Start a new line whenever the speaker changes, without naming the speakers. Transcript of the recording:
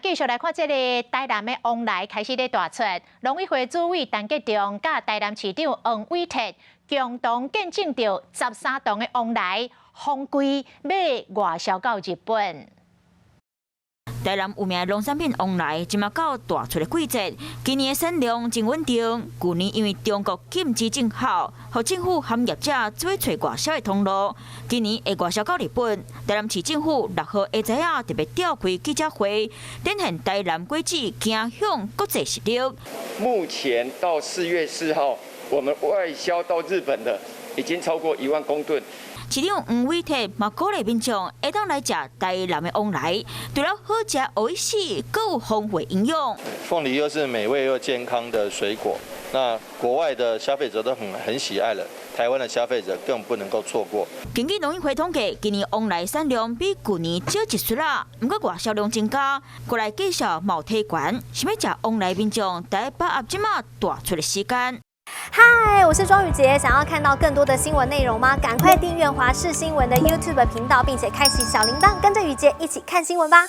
继续来看这个台南的往来开始咧大出，农委会主委陈吉仲甲台南市长黄伟哲共同见证着13栋的往来风柜要外销到日本。
台南有名的农产品往来，即马到大出的季节，今年的产量真稳定。去年因为中国禁止进口，互政府和业者做找外销的通路。今年会外销到日本。台南市政府6号下早啊特别召开记者会，展现台南果子走向国际实力。
目前到4月4号，我们外销到日本的已经超过1万公吨。
市长黄伟哲嘛鼓励民众会当来食台南的往来，除了好食有意思，更有丰富营养。
凤梨又是美味又健康的水果，那国外的消费者都很喜爱了，台湾的消费者更不能够错过。
根据农委会统计，今年往来产量比去年少一岁啦，不过外销量增加，过来介绍毛体馆，想要食往来民众，得把握即马大出的时间。
嗨，我是庄宇杰。想要看到更多的新闻内容吗？赶快订阅华视新闻的 YouTube 频道，并且开启小铃铛，跟着宇杰一起看新闻吧。